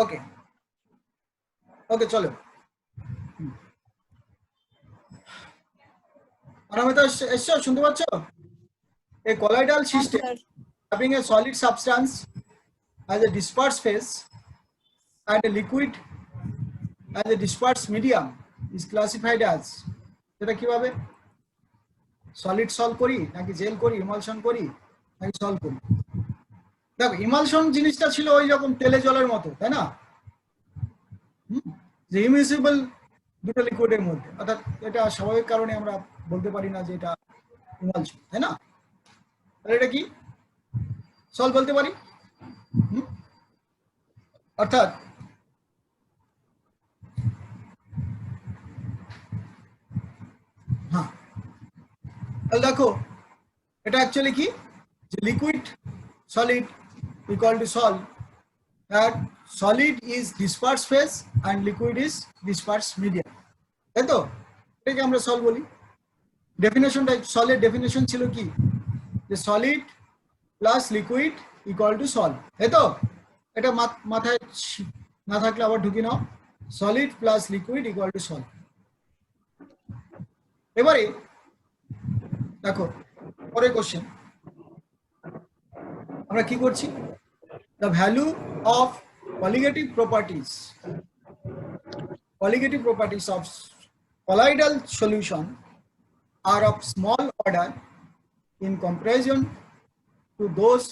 ওকে ওকে চলো অনামিতা এসছো শুনতে পাচ্ছ a colloidal system having a solid substance as a dispersed phase and a liquid as a dispersed medium is classified as সেটা কিভাবে solid solve করি নাকি জেল করি ইমালশন করি নাকি সলভ করি দেখো ইমালশন জিনিসটা ছিল ওই রকম তেলে জলের মতো তাই না যে ইমিসিবল দুটো লিকুইডের মধ্যে অর্থাৎ এটা স্বাভাবিক কারণে আমরা বলতে পারি না যে এটা ইমালশন তাই না তাহলে এটা কি সলভ বলতে পারি অর্থাৎ হ্যাঁ তাহলে দেখো এটা অ্যাকচুয়ালি কি যে liquid solid equal to sol that solid is dispersed phase and liquid is dispersed medium তাই তো এটাকে আমরা সল বলি ডেফিনেশনটা সলের ডেফিনেশন ছিল কি যে solid plus liquid equal to sol তাই তো এটা মাথায় না থাকলে আবার ঢুকি নাও solid plus liquid equal to sol এবারে দেখো পরের কোশ্চেন আমরা কি করছি the value of colligative properties of colloidal solution are of small order in comparison to those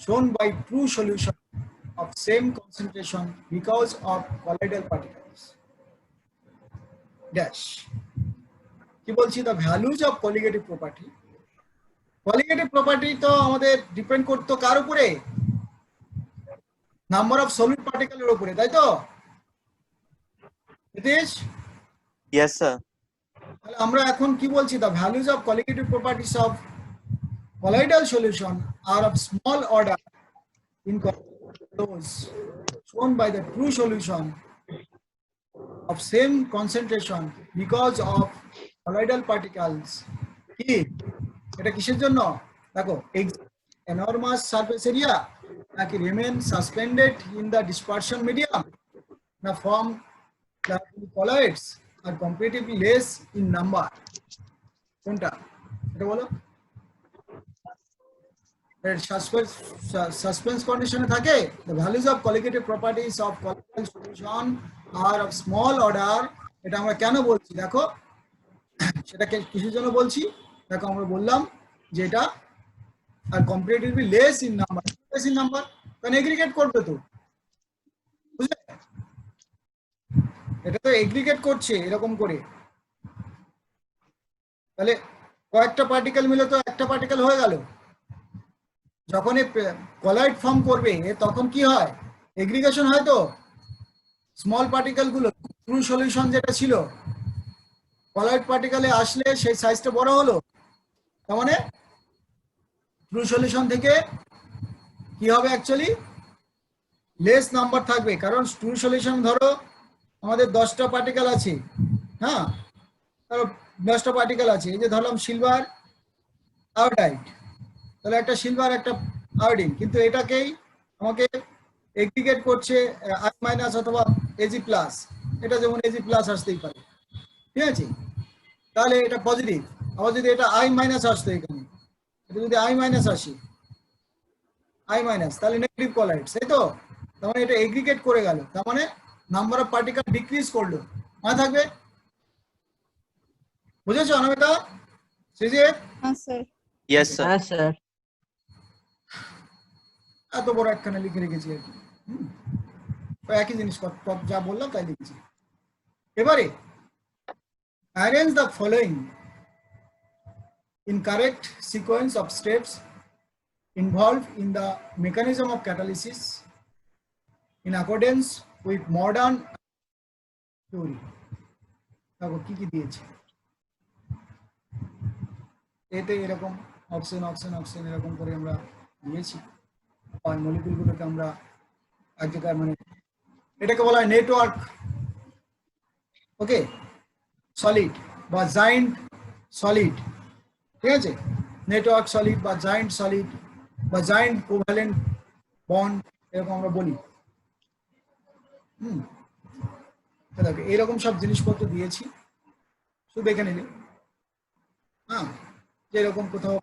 shown by true solution of same concentration because of colloidal particles dash কি বলছি the values of colligative property তো আমাদের depend করতো কার উপরে number of solid পার্টিকেলের উপরে তাই তো Nitish Yes, sir. তাহলে আমরা এখন কি বলছি the values of colligative properties of colloidal solution are of small order in those shown by the true solution of same concentration because of colloidal particles কি এটা কিসের জন্য দেখো enormous surface area নাকি remain suspended in the dispersion medium না form colloids are comparatively less in number কোনটা এটা বলো সাসপেন্স কন্ডিশনে থাকে the values of colligative properties of colloidal solution are of small order এটা আমরা কেন বলছি দেখো সেটাকে কিসের জন্য বলছি দেখো আমরা বললাম যে এটা আর কম্পারেটিভলি লেস ইন নাম্বার কারণ এগ্রিগেট করবে তো বুঝলে এটা তো এগ্রিগেট করছে এরকম করে তাহলে কয়েকটা পার্টিকেল মিলে তো একটা পার্টিকেল হয়ে গেল যখন কলাইড ফর্ম করবে তখন কি হয় এগ্রিগেশন হয় তো স্মল পার্টিকেল গুলো ট্রু সলিউশন যেটা ছিল কলাইড পার্টিকেলে আসলে সেই সাইজটা বড় হলো তার মানে ট্রু সলিউশন থেকে কি হবে অ্যাকচুয়ালি লেস নাম্বার থাকবে কারণ ট্রু সলিউশন ধরো আমাদের 10টা পার্টিকেল আছে হ্যাঁ ধরো 10টা পার্টিকেল আছে এই যে ধরলাম সিলভার আয়োডাইড তাহলে একটা সিলভার একটা আয়োডিন কিন্তু এটাকেই আমাকে এগ্রিগেট করছে আই মাইনাস অথবা এজি প্লাস এটা যেমন এজি প্লাস আসতেই পারে ঠিক আছে তাহলে এটা পজিটিভ আবার যদি এটা আই মাইনাস আসতো এখানে এটা যদি আই মাইনাস আসে আই মাইনাস তাহলে নেগেটিভ কলাইড তাই তো তার মানে এটা এগ্রিগেট করে গেল তার মানে নাম্বার অফ পার্টিকেল ডিক্রিজ করলো মনে থাকবে বুঝেছো অনামিতা সিজিএ হ্যাঁ স্যার Yes, sir. হ্যাঁ স্যার এত বড় একখানে লিখে রেখেছি আর কি একই জিনিস যা বললাম তাই লিখেছি এবারে arrange the following in correct sequence of steps involved in the mechanism of catalysis in accordance with modern theory দেখো কি কি দিয়েছে এতে এরকম অপশন অপশন অপশন এরকম করে আমরা দিয়েছি আর মলিকিউলগুলোকে আমরা এক জায়গায় মানে এটাকে বলা হয় নেটওয়ার্ক ওকে সলিড বা জায়েন্ট সলিড ঠিক আছে নেটওয়ার্ক সলিড বা জায়েন্ট সলিড বা জায়েন্ট কোভ্যালেন্ট বন্ড এরকম আমরা বলি হুম, দেখো এরকম সব জিনিসপত্র দিয়েছি, শুধু দেখে নিলে। হ্যাঁ, যেরকম কোথাও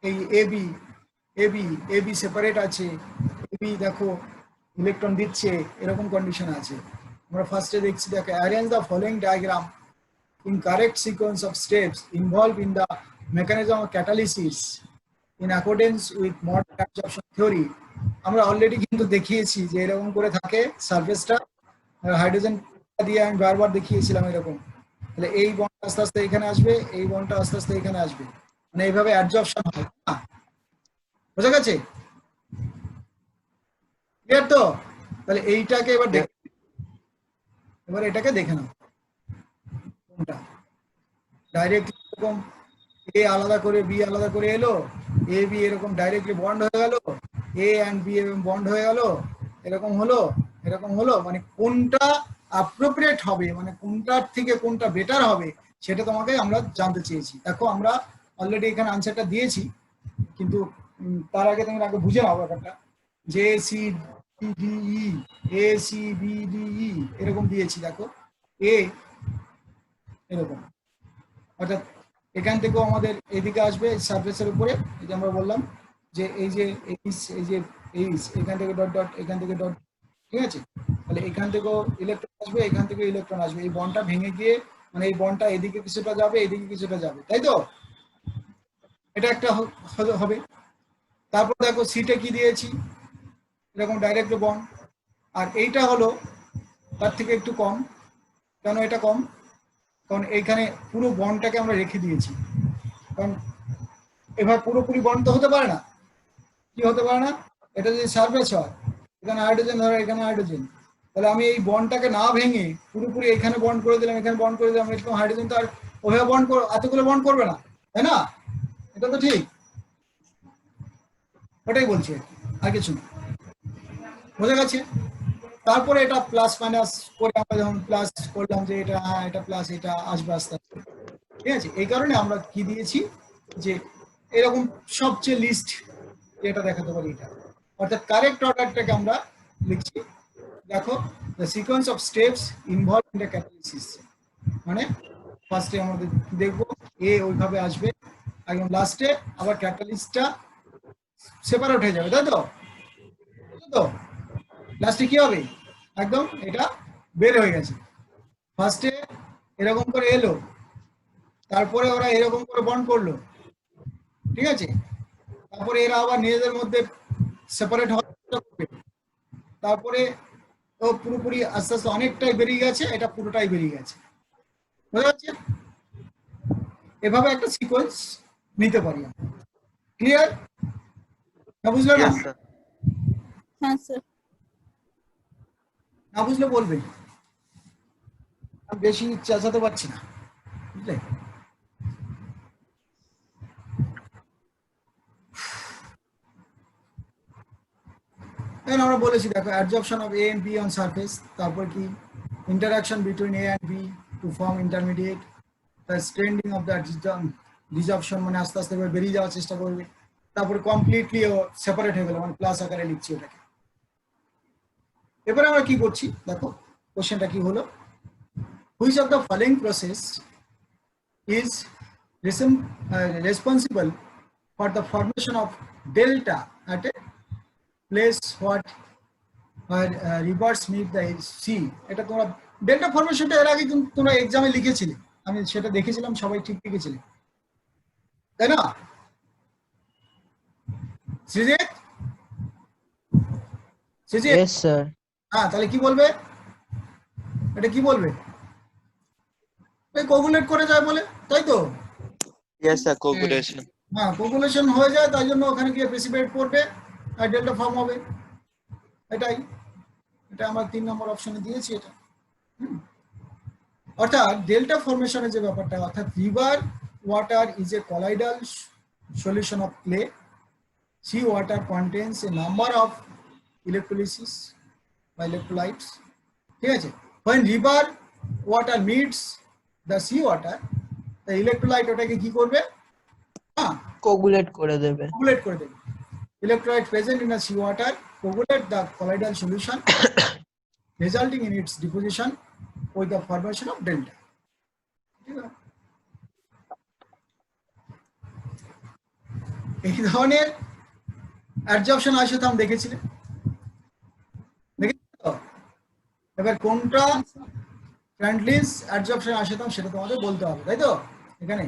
এই এবি এবি এবি সেপারেট আছে, এবি দেখো ইলেকট্রন দিচ্ছে, এরকম কন্ডিশন আছে। আমরা ফার্স্টে দেখছি, দেখো arrange the following diagram in correct sequence of steps involved in the mechanism of catalysis in accordance with modern absorption theory. আমরা অলরেডি কিন্তু দেখিয়েছি যে এরকম করে থাকে সারফেসটা, হাইড্রোজেন দিয়ে আমি বারবার দেখিয়েছিলাম এরকম। তাহলে এই বন্ড আস্তে আস্তে এখানে আসবে, এই বন্ডটা আস্তে আস্তে এখানে আসবে, মানে এইভাবে অ্যাডজর্পশন হয়। বোঝা গেছে? ক্লিয়ার তো? তাহলে এইটাকে এবার দেখে, এবার এটাকে দেখে নাও কোনটা ডাইরেক্ট এরকম এ আলাদা করে বি আলাদা করে এলো, এ বি এরকম ডাইরেক্টলি বন্ড হয়ে গেল, এ অ্যান্ড বি এরকম বন্ড হয়ে গেল, এরকম হলো, এরকম হলো, মানে কোনটা অ্যাপ্রোপ্রিয়েট হবে, মানে কোনটার থেকে কোনটা বেটার হবে সেটা তোমাকে আমরা জানতে চেয়েছি। দেখো আমরা অলরেডি এখানে আনসারটা দিয়েছি, কিন্তু তার আগে তুমি আগে বুঝে নাও ব্যাপারটা, যে C D E, A C B D E এরকম দিয়েছি। দেখো এ এরকম, অর্থাৎ এখান থেকেও আমাদের এদিকে আসবে সারফেসের উপরে, এই যে আমরা বললাম যে এই যে এই যে এখান থেকে ডট ডট, এখান থেকে ডট, ঠিক আছে? তাহলে এখান থেকেও ইলেকট্রন আসবে, এখান থেকে ইলেকট্রন আসবে, এই বন্ডটা ভেঙে গিয়ে মানে এই বন্ডটা এদিকে কিছুটা যাবে, এদিকে কিছুটা যাবে, তাই তো? এটা একটা হবে। তারপর দেখো সিটে কি দিয়েছি, এরকম ডাইরেক্ট বন্ড, আর এইটা হলো তার থেকে একটু কম। কেন এটা কম? কারণ এইখানে পুরো বন্ডটাকে আমরা রেখে দিয়েছি, কারণ এবার পুরোপুরি বন্ড তো হতে পারে না। কি হতে পারে না? এটা যদি সারফেস হয়, এখানে হাইড্রোজেন ধরো, এখানে হাইড্রোজেন, তাহলে আমি এই বন্ডটাকে না ভেঙে পুরোপুরি এখানে বন্ড করে দিলাম, এখানে বন্ড করে দিলাম, এরকম হাইড্রোজেন তো আর ওভাবে বন্ড এতগুলো বন্ড করবে না, তাই না? এটা তো ঠিক, ওটাই বলছি আর কিছু না। বোঝা গেছে? তারপরে এটা প্লাস মাইনাস করে আমরা যখন প্লাস করলাম যে এটা হ্যাঁ এটা প্লাস, এটা আসবে আস্তে আস্তে, ঠিক আছে? এই কারণে আমরা কি দিয়েছি, যে এরকম সবচেয়ে লিস্ট যেটা দেখাতে পারি এটা, অর্থাৎ কারেক্ট অর্ডারটাকে আমরা লিখছি। দেখো the sequence of steps involve in the catalysis, মানে ফার্স্টে আমাদের দেখবো এ ওইভাবে আসবে, একদম লাস্টে আবার ক্যাটালিস্টটা সেপারেট হয়ে যাবে, তাই তো? তো লাস্টে কি হবে, একদম এটা বের হয়ে গেছে। ফার্স্টে এরকম করে এলো, তারপরে ওরা এরকম করে বন্ড করলো, ঠিক আছে? তারপরে এরা আবার নিজেদের মধ্যে সেপারেট হওয়ার চেষ্টা করবে, তারপরে ও পুরোপুরি আস্তে আস্তে অনেকটাই বেরিয়ে গেছে, এটা পুরোটাই বেরিয়ে গেছে। বুঝা যাচ্ছে? এভাবে একটা সিকোয়েন্স নিতে পারি আমরা। ক্লিয়ার? না বুঝলে না? Yes, sir. হ্যাঁ স্যার। না বুঝলে বলবে, আমি বেশি চেঁচাতে পারছি না, বুঝলে? এখন আমরা বলেছি দেখো adsorption of A and B on surface, তারপর কি interaction between A and B to form intermediate, তার স্ট্রেন্ডিং অফ দ্য ডিজর্পশন, মানে আস্তে আস্তে বেরিয়ে যাওয়ার চেষ্টা করবে, তারপরে কমপ্লিটলি সেপারেট হয়ে গেল, মানে প্লাস আকারে লিখছি ওটাকে। এবারে আমরা কি করছি দেখো, কোশ্চেনটা কি হলো, which of the following process is responsible for the formation of delta at a place what rivers meet the sea. এটা তোমরা ডেল্টা ফরমেশনটা এর আগে কিন্তু তোমরা এক্সামে লিখেছিলে, আমি সেটা দেখেছিলাম, সবাই ঠিক লিখেছিলে, তাই না? Srijit, Srijit, Yes, sir. হ্যাঁ, তাহলে কি বলবে, এটা কি বলবে? কোগুলেট করে যায় বলে, তাই তো? Yes, sir. Coagulation. হ্যাঁ, কোগুলেশন হয়ে যায়, তাই জন্য ওখানে গিয়ে প্রেসিপিটেট করবে আর ডেল্টা ফর্ম হবে, এটাই। এটা আমরা 3 নম্বর অপশনে দিয়েছি এটা। অর্থাৎ ডেল্টা ফর্মেশনের যে ব্যাপারটা, অর্থাৎ river water is a colloidal solution of clay, sea water contains a number of electrolysis বা ইলেকট্রোলাইটস, ঠিক আছে? when river water meets the sea water, the electrolyte ওটাকে কি করবে, হ্যাঁ Coagulate করে দেবে। কোগুলেট করে দেবে। electrolyte present in the seawater coagulate the colloidal solution, resulting in its deposition with the formation of delta. ঠিক আছে? এই ধরনের অ্যাডজর্পশন আইসোথার্ম দেখেছিলেন? দেখেছেন তো? এবার কোনটা ফ্রেন্ডলিস অ্যাডজর্পশন আইসোথার্ম সেটা তোমাদের বলতে হবে, তাই তো? এখানে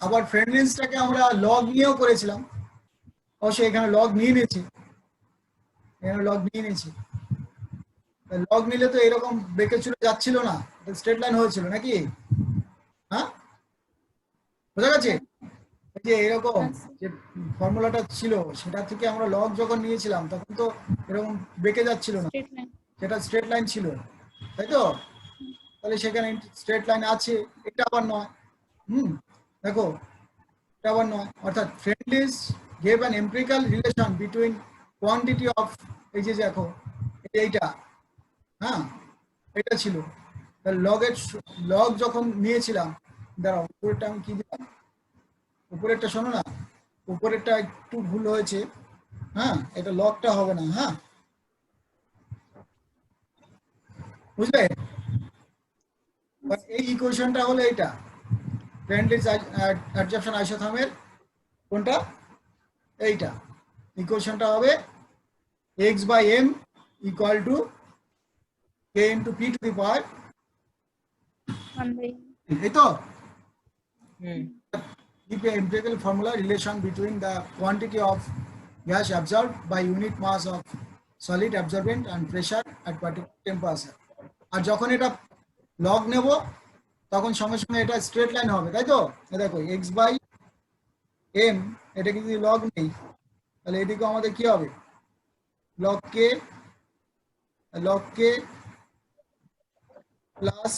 আবার ফ্রেন্ডলিসটাকে আমরা লগ নিয়েও করেছিলাম, অবশ্যই এখানে লগ নিয়ে নিয়েছি, এখানে লগ নিয়ে নিয়েছি। লগ নিলে তো এরকম বেঁকে চলে যাচ্ছিল না, স্ট্রেট লাইন হয়েছিল নাকি? হ্যাঁ, বোঝা গেছে? এই যে এরকম যে ফর্মুলাটা ছিল সেটা থেকে আমরা লগ যখন নিয়েছিলাম তখন তো এরকম বেঁকে যাচ্ছিল না, Straight line. সেটা স্ট্রেট লাইন ছিল, তাই তো? তাহলে সেখানে স্ট্রেট লাইন আছে, এটা আবার নয়। দেখো এটা আবার নয়, অর্থাৎ Freundlich gave an empirical relation between quantity of, এই যে দেখো এইটা, হ্যাঁ এটা ছিল লগের লগ যখন নিয়েছিলাম। দাঁড়াও, উপরেরটা আমি কি দিলাম, উপরেরটা শোনো না, উপরেরটা একটু ভুল হয়েছে, হ্যাঁ এটা লগটা হবে না, হ্যাঁ বুঝলে? এই ইকুয়েশনটা হলো এইটা, ফ্রেন্ডলিস অ্যাডজর্পশন আইসোথার্মের কোনটা, এইটা ইকুয়েশনটা হবে x/m equal to k into p to the power, 1/n. এই তো? Hmm. Give a empirical formula relation between the quantity of gas absorbed by unit mass of solid absorbent and pressure at particular temperature. আর যখন এটা log নেব তখন সঙ্গে সঙ্গে এটা straight line হবে, তাই তো? দেখো x/m, এটা যদি লগ নেই তাহলে এদিকে আমাদের কি হবে, লগ k প্লাস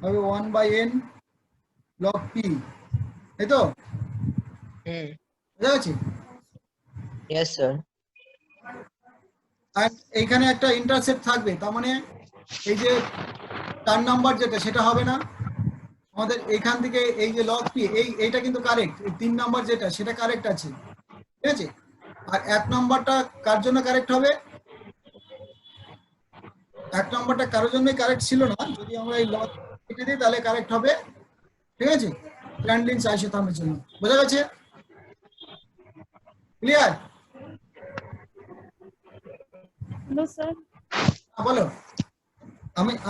হবে 1/n লগ p, তাই তো? Hmm. বুঝা গেছে? Yes, sir. আর এইখানে একটা ইন্টারসেপ্ট থাকবে, তার মানে এই যে 4 নাম্বার যেটা সেটা হবে না আমাদের, এইখান থেকে এই যে লগ পি এইটা কিন্তু কারেক্ট, এই 3 নাম্বার যেটা সেটা কারেক্ট আছে, ঠিক আছে? আর 1 নাম্বারটা কার জন্য কারেক্ট হবে, 1 নাম্বারটা কারোর জন্যই কারেক্ট ছিল না, যদি আমরা এই লগ কেটে দিই তাহলে কারেক্ট হবে, ঠিক আছে? ফ্রেন্ডলিস আইসোথার্মের জন্য। বোঝা গেছে? ক্লিয়ার? No, sir. বলো।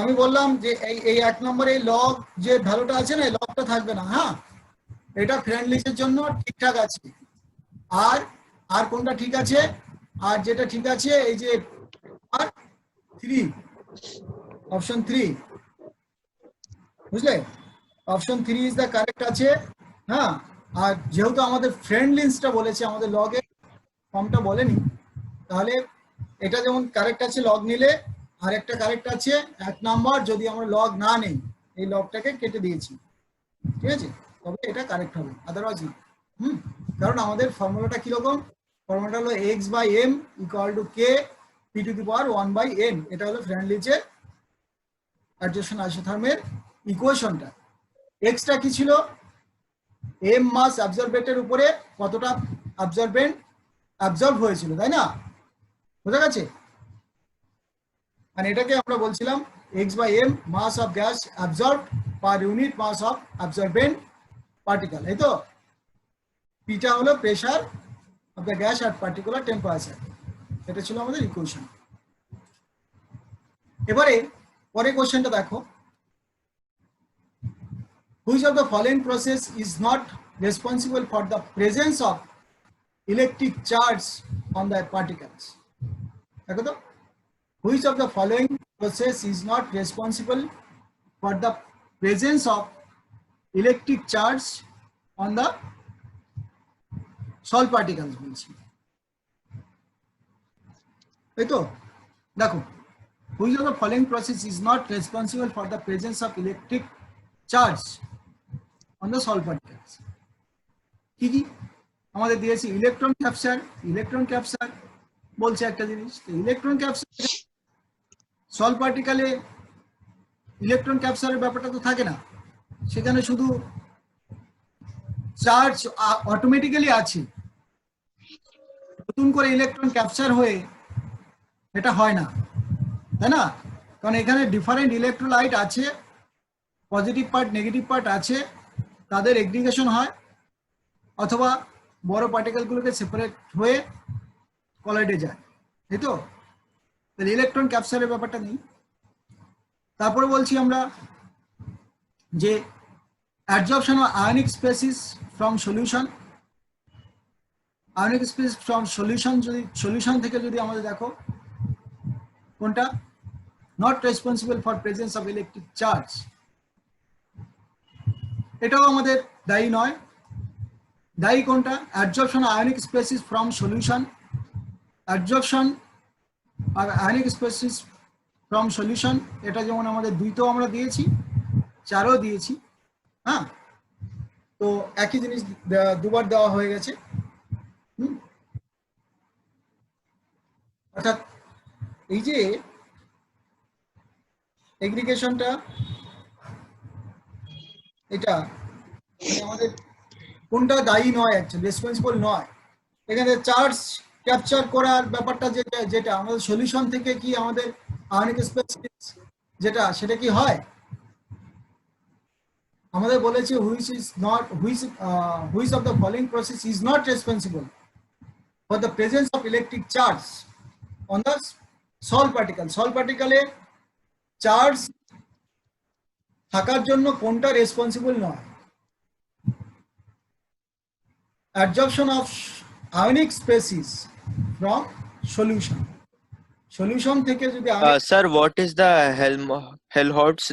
আমি বললাম যে এই 1 নম্বরে লগ যে ভ্যালুটা আছে না, লগটা থাকবে না, হ্যাঁ এটা ফ্রেন্ডলিসের জন্য ঠিকঠাক আছে। আর কোনটা ঠিক আছে, আর যেটা ঠিক আছে এই যে আর 3, অপশন 3, বুঝলে? অপশন 3 ইজ দ্য কারেক্ট আছে, হ্যাঁ। আর যেহেতু আমাদের ফ্রেন্ডলিসটা বলেছে, আমাদের লগের ফর্মটা বলেনি, তাহলে এটা যেমন কারেক্ট আছে লগ নিলে, আর একটা কারেক্ট আছে 1 নাম্বার যদি আমরা লগ না নেই, এই লগটাকে কেটে দিয়েছি, ঠিক আছে? তবে এটা কারেক্ট হবে, আদারওয়াইজ না। কারণ আমাদের ফর্মুলাটা কিরকম, ফর্মুলাটা হলো x/m equal to k p to the power 1/n, এটা হলো ফ্রেন্ডলিজের অ্যাডজর্পশন আইসোথার্মের ইকুয়েশনটা। এক্সটা কি ছিল, m মাস অ্যাবজর্বেটের উপরে কতটা অ্যাবজর্ব হয়েছিল, তাই না? বোঝা গেছে? আর এটাকে আমরা বলছিলাম x/m mass of gas absorbed per unit mass of absorbent particle, এই তো? পিটা হলো pressure of the gas at particular temperature, এটা ছিল আমাদের ইকুয়েশন। এবারে পরের কোশ্চেনটা দেখো, which of the following process is not responsible for the presence of electric charge on the particles? দেখো তো, which of the following process is not responsible for the presence of electric charge on the salt particles বলছি, তাই তো? দেখো, which of the following process is not responsible for the presence of electric charge on the salt particles? কি কি আমাদের দিয়েছি, electron capture বলছে একটা জিনিস, ইলেকট্রন ক্যাপচার সল্ট পার্টিকেলে ইলেকট্রন ক্যাপচারের ব্যাপারটা তো থাকে না, সেখানে শুধু চার্জ অটোমেটিক্যালি আছে, নতুন করে ইলেকট্রন ক্যাপচার হয়ে এটা হয় না, তাই না? কারণ এখানে ডিফারেন্ট ইলেকট্রোলাইট আছে, পজিটিভ পার্ট নেগেটিভ পার্ট আছে, তাদের এগ্রিগেশন হয় অথবা বড় পার্টিকেলগুলোকে সেপারেট হয়ে কলাইডে যায়, তাই তো? তাহলে ইলেকট্রন ক্যাপচারের ব্যাপারটা নেই। তারপরে বলছি আমরা যে adsorption of ionic species from solution. Ionic species from solution, যদি সলিউশন থেকে যদি আমাদের দেখো কোনটা not responsible for presence of electric charge, এটাও আমাদের দায়ী নয়। দায়ী কোনটা? Adsorption of ionic species from solution. Adsorption of ionic species from solution, এটা যেমন আমাদের 2তেও আমরা দিয়েছি, 4ও দিয়েছি। হ্যাঁ, তো একই জিনিস দুবার দেওয়া হয়ে গেছে। অর্থাৎ এই যে এগ্রিগেশনটা, এটা মানে আমাদের কোনটা দায়ী নয়, অ্যাকচুয়ালি রেসপন্সিবল নয়। এখানে চার্জ ক্যাপচার করার ব্যাপারটা যেটা যেটা আমাদের সলিউশন থেকে কি আমাদের আয়নিক স্পেসিস যেটা সেটা কি হয়? আমাদের বলেছে which of the following process is not responsible for the presence of electric charge on the sol particle. Sol পার্টিকেলে চার্জ থাকার জন্য কোনটা রেসপন্সিবল নয়? Adsorption of ionic species from solution. Solution থেকে যদি Sir, what is the Helmholtz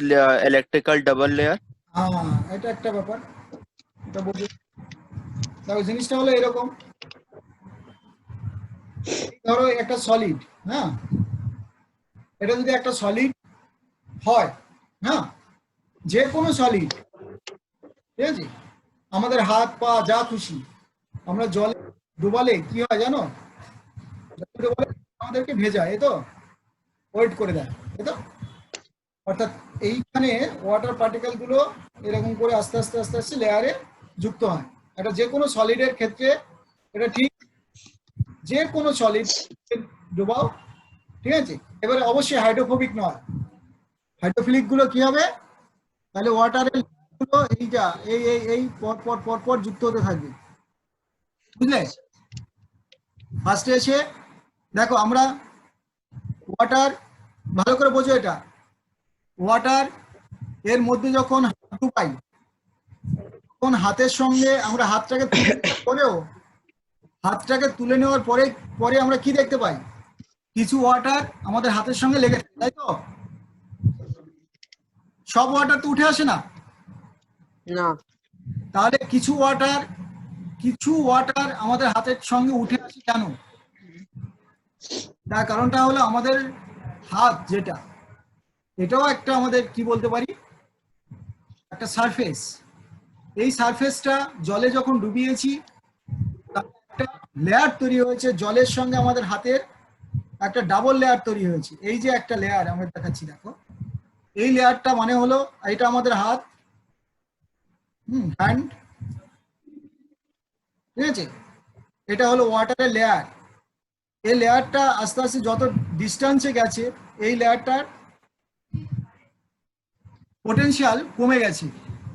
electrical double layer? এটা একটা ব্যাপার, এটা বলতে দেখো জিনিসটা হলো এরকম। ধরো একটা সলিড, হ্যাঁ, এটা যদি একটা সলিড হয়, হ্যাঁ, যে কোনো সলিড, ঠিক আছে, আমাদের হাত পা যা খুশি আমরা জলে ডুবালে কি হয় জানো? জলে ডুবালে আমাদেরকে ভেজায়, এই তো, ওয়েট করে দেয়, তাই তো? অর্থাৎ এইখানে ওয়াটার পার্টিকেল গুলো এরকম করে আস্তে আস্তে আস্তে আস্তে লেয়ারে যুক্ত হয়। এটা যে কোনো সলিডের ক্ষেত্রে এটা ঠিক, যে কোনো সলিড ডুবাও, ঠিক আছে। এবারে অবশ্যই হাইড্রোফোবিক নয়, হাইড্রোফিলিক গুলো কি হবে? তাহলে ওয়াটারের গুলো এইটা এই এই এই পর পর পর পর যুক্ত হতে থাকবে, বুঝলে? ফার্স্টে এসে দেখো আমরা ওয়াটার, ভালো করে বোঝো এটা, ওয়াটার এর মধ্যে যখন হাত ঢুকাই তখন হাতের সঙ্গে আমরা হাতটাকে তুলে নেওয়ার পরে পরে আমরা কি দেখতে পাই? কিছু ওয়াটার আমাদের হাতের সঙ্গে লেগে থাকে, তাই তো? সব ওয়াটার তো উঠে আসে না, না। তাহলে কিছু ওয়াটার আমাদের হাতের সঙ্গে উঠে আসে কেন? তার কারণটা হলো আমাদের হাত যেটা, এটাও একটা আমাদের কি বলতে পারি একটা সারফেস। এই সারফেসটা জলে যখন ডুবিয়েছি একটা লেয়ার তৈরি হয়েছে, জলের সঙ্গে আমাদের হাতের একটা ডাবল লেয়ার তৈরি হয়েছে। এই যে একটা লেয়ার আমরা দেখাচ্ছি, দেখো এই লেয়ারটা মানে হলো এটা আমাদের হাত, হ্যান্ড, ঠিক আছে, এটা হলো ওয়াটারের লেয়ার। এই লেয়ারটা আস্তে আস্তে যত ডিস্টেন্সে গেছে এই লেয়ারটার পোটেনশিয়াল কমে গেছে,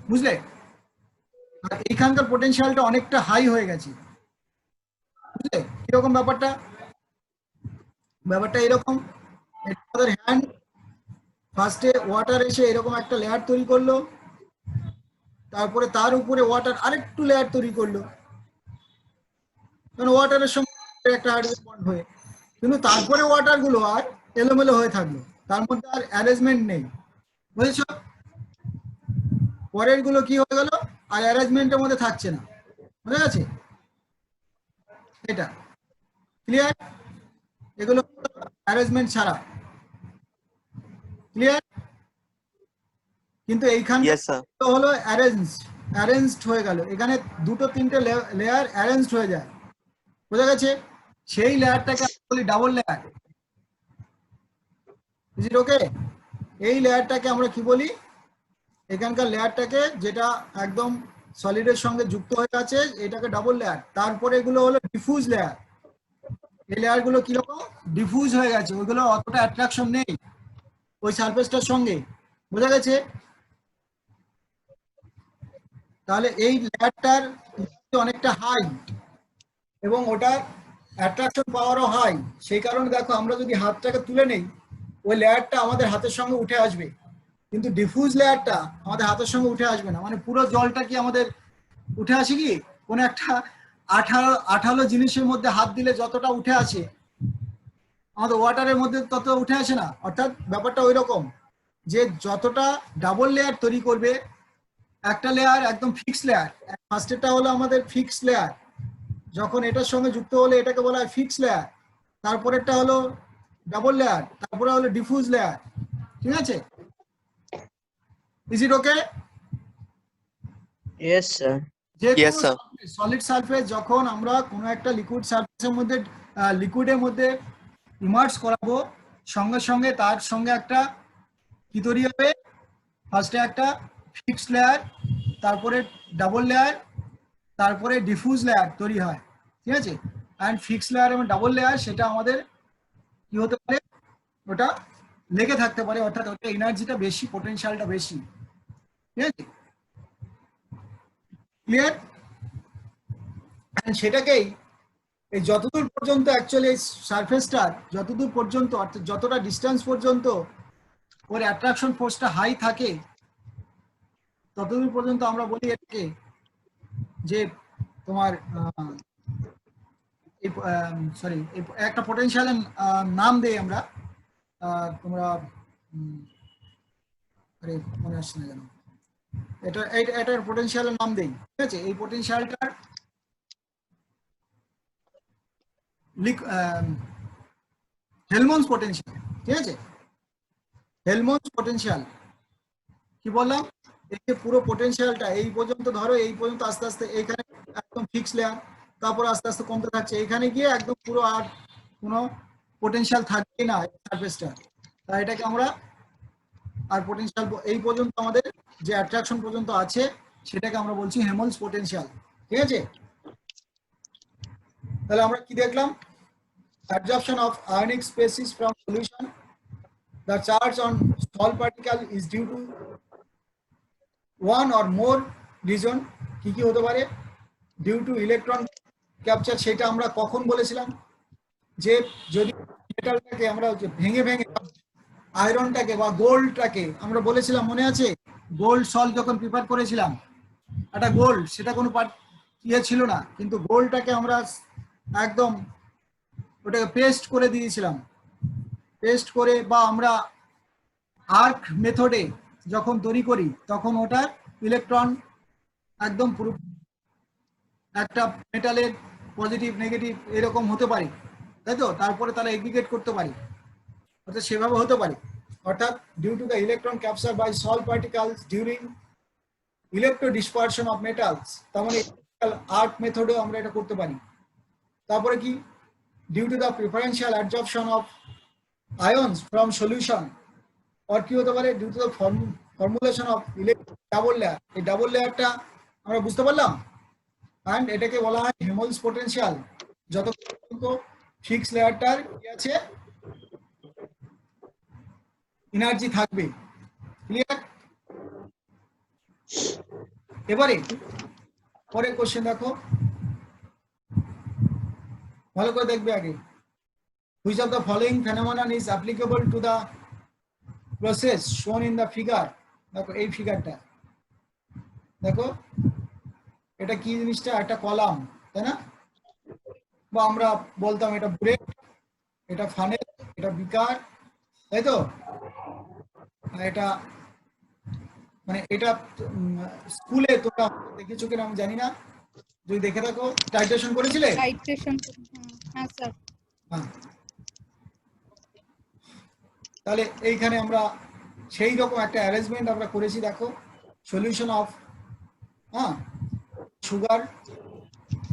বুঝলে? আর এইখানকার পোটেনশিয়ালটা অনেকটা হাই হয়ে গেছে, বুঝলে কিরকম ব্যাপারটা? ব্যাপারটা এরকম, আমাদের হ্যান্ড ফার্স্টে ওয়াটার এসে এরকম একটা লেয়ার তৈরি করলো, তারপরে তার উপরে ওয়াটার আরেকটু লেয়ার তৈরি করলো, কারণ ওয়াটারের সঙ্গে একটা হাইড্রোজেন বন্ড হয়ে, কিন্তু তারপরে ওয়াটার গুলো আর এলোমেলো হয়ে থাকলো, তার মধ্যে আর অ্যারেঞ্জমেন্ট নেই, বুঝেছো? পরের গুলো কি হয়ে গেল? আর অ্যারেঞ্জমেন্টের মধ্যে থাকছে না, বুঝে গেছে? এটা ক্লিয়ার? এগুলো অ্যারেঞ্জমেন্ট ছাড়া, ক্লিয়ার? কিন্তু এইখানে হলো অ্যারেঞ্জড হয়ে গেল, এখানে দুটো তিনটে লেয়ার অ্যারেঞ্জড হয়ে যায়, বোঝা গেছে? সেই লেয়ারটাকে বলি ডাবল লেয়ার, ইজ ইট ওকে? এই লেয়ারটাকে আমরা কি বলি? এখানকার লেয়ারটাকে যেটা একদম সলিডের সঙ্গে যুক্ত হয়ে আছে এটাকে ডাবল লেয়ার। তারপরে এগুলো হলো ডিফিউজ লেয়ার, এই লেয়ার গুলো কিরকম ডিফিউজ হয়ে গেছে, ওইগুলো অতটা অ্যাট্রাকশন নেই ওই সারফেসটার সঙ্গে, বোঝা গেছে? তাহলে এই লেয়ারটার অনেকটা হাই এবং ওটার অ্যাট্রাকশন পাওয়ারও হাই, সেই কারণে দেখো আমরা যদি হাতটাকে তুলে নেই ওই লেয়ারটা আমাদের হাতের সঙ্গে উঠে আসবে, কিন্তু ডিফিউজ লেয়ারটা আমাদের হাতের সঙ্গে উঠে আসবে না। মানে পুরো জলটা কি আমাদের উঠে আসে কি কোনো একটা আঠালো আঠালো জিনিসের মধ্যে হাত দিলে যতটা উঠে আসে আমাদের ওয়াটারের মধ্যে তত উঠে আসে না। অর্থাৎ ব্যাপারটা ওই রকম যে যতটা ডাবল লেয়ার তৈরি করবে, একটা লেয়ার একদম ফিক্স লেয়ার, ফার্স্টেরটা হলো আমাদের ফিক্স লেয়ার, যখন এটার সঙ্গে যুক্ত হলে এটাকে বলা হয় ফিক্স লেয়ার, তারপরেরটা হলো ডাবল লেয়ার, তারপরে হলো ডিফিউজ লেয়ার। ঠিক আছে? Is it okay? Yes, sir. যে Yes, sir. সলিড সারফেস যখন আমরা কোনো একটা লিকুইড সারফেসের মধ্যে লিকুইডের মধ্যে ইমার্জ করাবো, সঙ্গে সঙ্গে তার সঙ্গে একটা কি তৈরি হবে, ফার্স্টে একটা ফিক্স লেয়ার, তারপরে ডাবল লেয়ার, তারপরে ডিফিউজ লেয়ার তৈরি হয়। ঠিক আছে? অ্যান্ড ফিক্স লেয়ার এবং ডাবল লেয়ার সেটা আমাদের কি হতে পারে, ওটা লেগে থাকতে পারে, অর্থাৎ ওটা এনার্জিটা বেশি, পোটেনশিয়ালটা বেশি। ঠিক আছে? ক্লিয়ার? সেটাকেই এই যতদূর পর্যন্ত অ্যাকচুয়ালি সারফেসটার যতদূর পর্যন্ত, অর্থাৎ যতটা ডিস্টেন্স পর্যন্ত ওর অ্যাট্রাকশন ফোর্সটা হাই থাকে ততদূর পর্যন্ত আমরা বলি এটাকে যে তোমার সরি একটা পোটেনশিয়ালের নাম দেই আমরা, তোমরা আরে মনে আসছে না কেন, এটার পোটেনশিয়ালের নাম দেই। ঠিক আছে? এই পোটেনশিয়ালটার হেলমন্স পোটেনশিয়াল। ঠিক আছে? হেলমন্স পোটেনশিয়াল কি বললাম, এই যে পুরো পোটেনশিয়ালটা এই পর্যন্ত ধরো, এই পর্যন্ত আস্তে আস্তে এইখানে একদম ফিক্স লেয়ার, তারপর আস্তে আস্তে কমতে থাকছে, এখানে গিয়ে একদম পুরো আর কোনো পোটেনশিয়াল থাকবেই না সারফেসটা। তাই এটাকে আমরা আর পোটেনশিয়াল এই পর্যন্ত আমাদের যে অ্যাট্রাকশন পর্যন্ত আছে সেটাকে আমরা বলছি হেলমন্স পোটেনশিয়াল। ঠিক আছে? তাহলে আমরা কি দেখলাম, absorption of ionic species from solution, the charge on small particle is due to one or more reason, কি কি হতে পারে, ডিউ টু ইলেকট্রন ক্যাপচার, সেটা আমরা কখন বলেছিলাম যে যদি মেটালটাকে আমরা ভেঙে ভেঙে আয়রনটাকে বা গোল্ডটাকে আমরা বলেছিলাম, মনে আছে গোল্ড সল্ট যখন প্রিপেয়ার করেছিলাম, একটা গোল্ড সেটা কোনো ইয়ে ছিল না, কিন্তু গোল্ডটাকে আমরা একদম ওটাকে পেস্ট করে দিয়েছিলাম, পেস্ট করে বা আমরা আর্ক মেথডে যখন তৈরি করি তখন ওটার ইলেকট্রন একদম পুরো একটা মেটালের পজিটিভ নেগেটিভ এরকম হতে পারে, তাই তো? তারপরে তারা এগ্রিগেট করতে পারে, অর্থাৎ সেভাবে হতে পারে। অর্থাৎ due to the electron capture by salt particles during electro dispersion of metals, তার মানে আর্ক মেথডেও আমরা এটা করতে পারি। তারপরে কি, due to the preferential adsorption of ions from solution, আর কি হতে পারে, due to the formulation of double layer. এই ডাবল লেয়ারটা আমরা বুঝতে পারলাম, অ্যান্ড এটাকে বলা হয় হেলমন্স পোটেনশিয়াল, যত পর্যন্ত ফিক্স লেয়ারটার কি আছে এনার্জি থাকবে। ক্লিয়ার? এবারে পরের কোশ্চেন দেখো, ভালো করে দেখবে আগে। which of the following phenomenon is applicable to the process shown in the figure? দেখো এই ফিগারটা দেখো, এটা কি জিনিসটা, একটা কলাম, তাই না? বা আমরা বলতাম এটা ব্রেড, এটা ফানেল, এটা বিকার, তাই তো? এটা মানে এটা স্কুলে তোমরা দেখেছো কিনা আমি জানি না, যদি দেখে থাকো টাইট্রেশন করেছিলে? টাইট্রেশন, হ্যাঁ স্যার। হ্যাঁ, তাহলে এইখানে আমরা সেই রকম একটা অ্যারেঞ্জমেন্ট আমরা করেছি। দেখো সলিউশন অফ সুগার,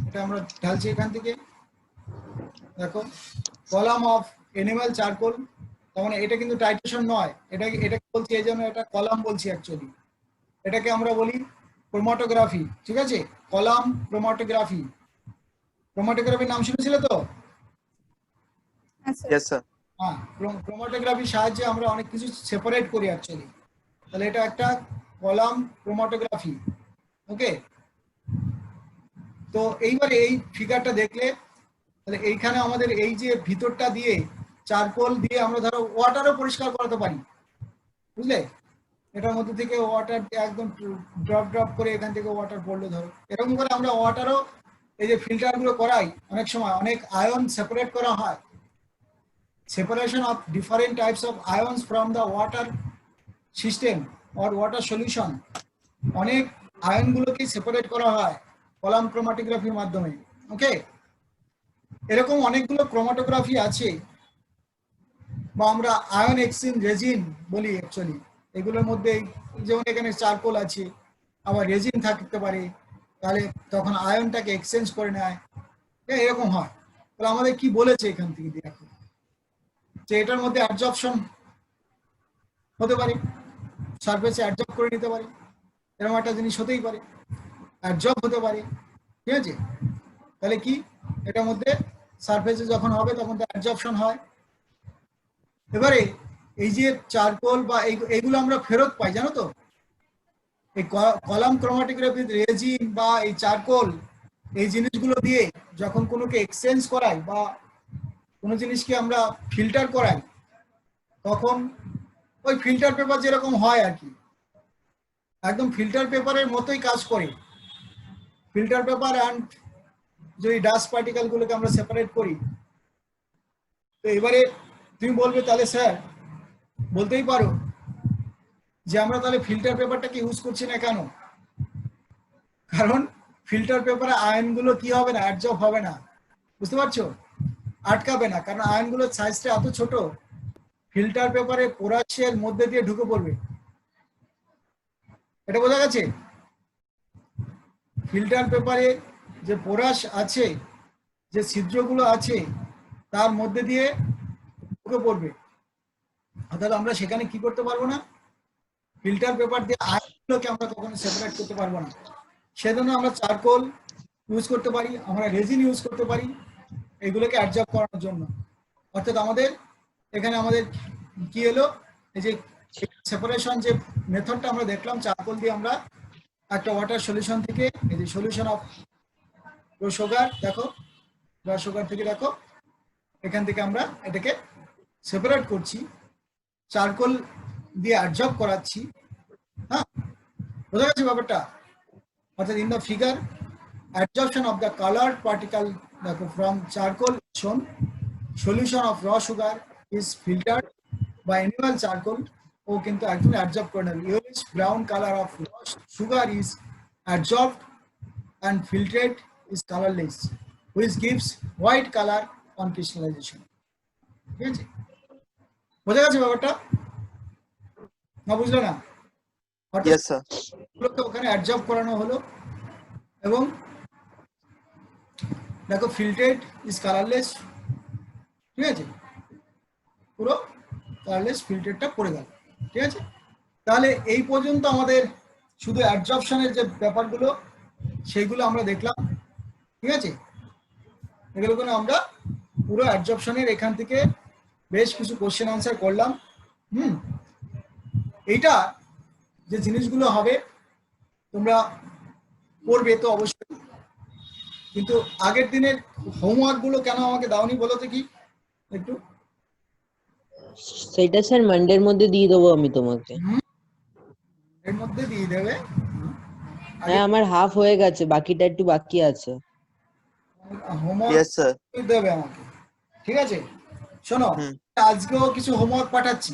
এটা আমরা ঢালছি এখান থেকে। দেখো কলাম অফ এনিম্যাল চারকোল, তার মানে এটা কিন্তু টাইট্রেশন নয়, এটা বলছি এই জন্য এটা কলাম বলছি অ্যাকচুয়ালি, এটাকে আমরা বলি ক্রোমাটোগ্রাফি। ঠিক আছে? কলাম ক্রোমাটোগ্রাফি, ক্রোমাটোগ্রাফির নাম শুনেছিলে তো? হ্যাঁ স্যার Yes, sir. হ্যাঁ, ক্রোমাটোগ্রাফির সাহায্যে আমরা অনেক কিছু সেপারেট করি অ্যাকচুয়ালি। তাহলে এটা একটা কলাম ক্রোমাটোগ্রাফি। ওকে, তো এইবারে এই ফিগারটা দেখলে তাহলে এইখানে আমাদের এই যে ভিতরটা দিয়ে চারকোল দিয়ে আমরা ধরো ওয়াটারও পরিষ্কার করাতে পারি, বুঝলে? এটার মধ্যে থেকে ওয়াটার একদম ড্রপ ড্রপ করে এখান থেকে ওয়াটার পড়লো ধরো, এরকম করে আমরা ওয়াটারও এই যে ফিল্টারগুলো করাই অনেক সময় অনেক আয়ন সেপারেট করা হয়। Separation of different types of ions from the water system or water solution, অনেক আয়নগুলোকে সেপারেট করা হয় কলাম ক্রোমাটোগ্রাফির মাধ্যমে। ওকে, এরকম অনেকগুলো ক্রোমাটোগ্রাফি আছে, বা আমরা আয়ন এক্সচেঞ্জ রেজিন বলি অ্যাকচুয়ালি। এগুলোর মধ্যে যেমন এখানে চারকোল আছে, আবার রেজিন থাকতে পারে, তাহলে তখন আয়নটাকে এক্সচেঞ্জ করে নেয়, এরকম হয়। তাহলে আমাদের কি বলেছে এখান থেকে দেখো যে এটার মধ্যে অ্যাডজর্পশন হতে পারে, সারফেসে অ্যাডজর্ব করে নিতে পারে, এরকম একটা জিনিস হতেই পারে, অ্যাডজর্ব হতে পারে, ঠিক আছে? তাহলে কি এটার মধ্যে সারফেসে যখন হবে তখন তো অ্যাডজর্পশন হয়। এবারে এই যে চারকোল বা এইগুলো আমরা ফেরত পাই, জানো তো? এই কলাম ক্রোমাটোগ্রাফি রেজিন বা এই চারকোল এই জিনিসগুলো দিয়ে যখন কোনোকে এক্সচেঞ্জ করাই বা কোনো জিনিসকে আমরা ফিল্টার করাই, তখন ওই ফিল্টার পেপার যেরকম হয় আর কি, একদম ফিল্টার পেপারের মতোই কাজ করে। ফিল্টার পেপার অ্যান্ড যদি ডাস্ট পার্টিকেলগুলোকে আমরা সেপারেট করি, তো এবারে তুমি বলবে তাহলে স্যার বলতেই পারো যে আমরা তাহলে ফিল্টার পেপারটাকে ইউজ করছি না কেন? কারণ ফিল্টার পেপারে আয়নগুলো কি হবে না, অ্যাডজর্ব হবে না, বুঝতে পারছো? আটকাবে না, কারণ আয়নগুলোর সাইজটা এত ছোট, ফিল্টার পেপারে পোরাসের মধ্যে দিয়ে ঢুকে পড়বে। এটা বোঝা গেছে? ফিল্টার পেপারে যে পোরাস আছে, যে ছিদ্রগুলো আছে, তার মধ্যে দিয়ে ঢুকে পড়বে, অর্থাৎ আমরা সেখানে কি করতে পারবো না, ফিল্টার পেপার দিয়ে আয়নগুলোকে আমরা কখনো সেপারেট করতে পারবো না। সেজন্য আমরা চারকোল ইউজ করতে পারি, আমরা রেজিন ইউজ করতে পারি এগুলোকে অ্যাডজর্ব করানোর জন্য। অর্থাৎ আমাদের এখানে আমাদের কি এলো, এই যে সেপারেশন যে মেথডটা আমরা দেখলাম, চারকোল দিয়ে আমরা একটা ওয়াটার সলিউশন থেকে এই যে সলিউশন অফ র সুগার, দেখো র সুগার থেকে দেখো এখান থেকে আমরা এটাকে সেপারেট করছি, চারকোল দিয়ে অ্যাডজর্ব করাচ্ছি। হ্যাঁ, বোঝা গেছে ব্যাপারটা? অর্থাৎ in the figure adsorption of the colored particle from charcoal is shown. Solution of raw sugar is filtered by animal charcoal. ও কিন্তু একদম অ্যাডজর্ব করে নেবে। Yellowish brown color of raw sugar is adsorbed and filtered is colorless, which gives white color on crystallization. ঠিক আছে, বোঝা গেছে ব্যাপারটা? না বুঝলে না? Yes, sir. ওখানে অ্যাডজর্ব করানো হলো এবং দেখো ফিল্টার্ড ইজ কালারলেস, ঠিক আছে, পুরো কালারলেস ফিল্টারটা পড়ে গেল। ঠিক আছে, তাহলে এই পর্যন্ত আমাদের শুধু অ্যাডজর্পশনের যে ব্যাপারগুলো সেইগুলো আমরা দেখলাম। ঠিক আছে, এগুলো করে আমরা পুরো অ্যাডজর্পশনের এখান থেকে বেশ কিছু কোশ্চেন আনসার করলাম। এইটা যে জিনিসগুলো হবে তোমরা পড়বে তো অবশ্যই, কিন্তু আগের দিনের হোমওয়ার্ক গুলো কেন আমাকে দাওনি বলো তো কি একটু? সেটা স্যার মানডের মধ্যে দিয়ে দেবো আমি তোমাকে। এর মধ্যে দিয়ে দেবে? হ্যাঁ, আমার হাফ হয়ে গেছে, বাকিটা একটু বাকি আছে। Homework Yes, sir. দেবে আমাকে, ঠিক আছে? শোনো, আজকেও কিছু হোমওয়ার্ক পাঠাচ্ছি।